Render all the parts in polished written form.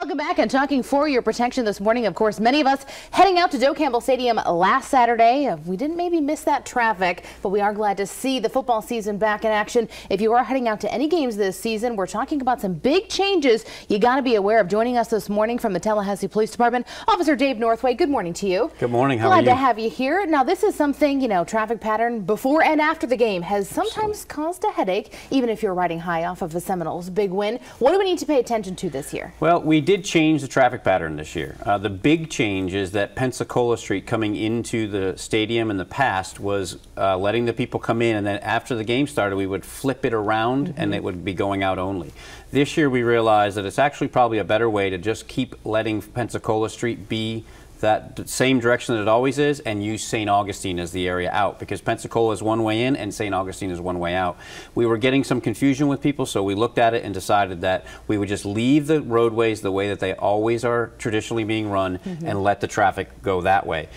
Welcome back and talking for your protection this morning. Of course, many of us heading out to Doak Stadium last Saturday. We didn't maybe miss that traffic, but we are glad to see the football season back in action. If you are heading out to any games this season, we're talking about some big changes you got to be aware of. Joining us this morning from the Tallahassee Police Department, Officer Dave Northway. Good morning to you. Good morning. How are you? Glad to have you here. Now, this is something, traffic pattern before and after the game has sometimes caused a headache, even if you're riding high off of the Seminoles' big win. What do we need to pay attention to this year? Well, we did change the traffic pattern this year. The big change is that Pensacola Street coming into the stadium in the past was letting the people come in, and then after the game started we would flip it around and it would be going out only. This year we realized that it's actually probably a better way to just keep letting Pensacola Street be that same direction that it always is, and use St. Augustine as the area out, because Pensacola is one way in and St. Augustine is one way out. We were getting some confusion with people, so we looked at it and decided that we would just leave the roadways the way that they always are traditionally being run and let the traffic go that way.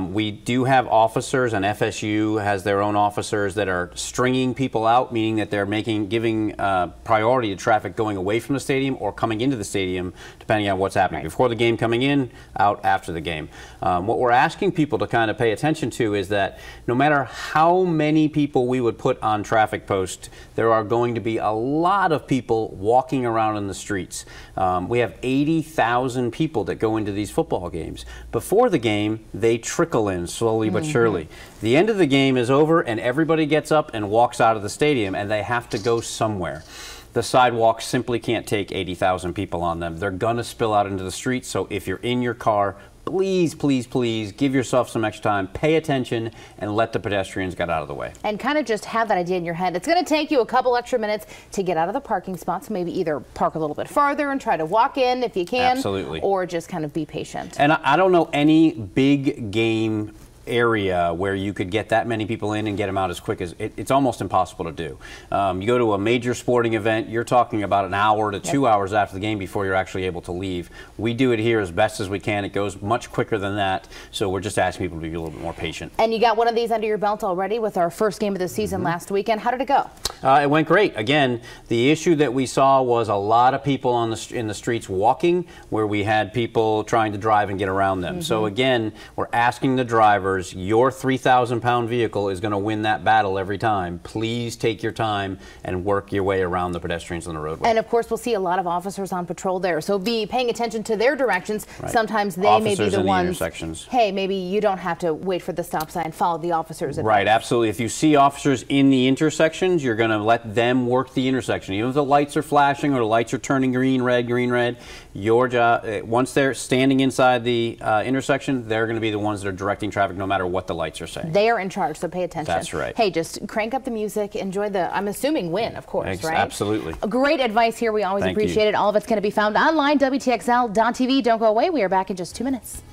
We do have officers, and FSU has their own officers that are stringing people out, meaning that they're giving priority to traffic going away from the stadium or coming into the stadium, depending on what's happening. Before the game coming in, out after the game. What we're asking people to kind of pay attention to is that no matter how many people we would put on traffic posts, there are going to be a lot of people walking around in the streets. We have 80,000 people that go into these football games. Before the game, they trickle in slowly but surely. The end of the game is over and everybody gets up and walks out of the stadium, and they have to go somewhere. The sidewalks simply can't take 80,000 people on them. They're going to spill out into the streets, so if you're in your car, please, please, please give yourself some extra time, pay attention, and let the pedestrians get out of the way. And kind of just have that idea in your head. It's going to take you a couple extra minutes to get out of the parking spots. Maybe either park a little bit farther and try to walk in if you can. Absolutely. Or just kind of be patient. And I don't know any big game area where you could get that many people in and get them out as quick as it's almost impossible to do. You go to a major sporting event, you're talking about an hour to 2 hours after the game before you're actually able to leave. We do it here as best as we can. It goes much quicker than that, so we're just asking people to be a little bit more patient. And you got one of these under your belt already with our first game of the season last weekend. How did it go? It went great. Again, the issue that we saw was a lot of people in the streets walking, where we had people trying to drive and get around them. So again, we're asking the drivers, your 3,000-pound vehicle is going to win that battle every time. Please take your time and work your way around the pedestrians on the roadway. And of course, we'll see a lot of officers on patrol there, so be paying attention to their directions. Right. Sometimes they officers may be the ones. Intersections. Hey, maybe you don't have to wait for the stop sign. Follow the officers. Right, absolutely. If you see officers in the intersections, you're going to let them work the intersection. Even if the lights are flashing or the lights are turning green, red, your job, once they're standing inside the intersection, they're going to be the ones that are directing traffic no matter what the lights are saying. They are in charge, so pay attention. That's right. Hey, just crank up the music, enjoy the, I'm assuming, win, of course, right? Absolutely. Great advice here. We always appreciate it. All of it's going to be found online, WTXL.tv. Don't go away. We are back in just 2 minutes.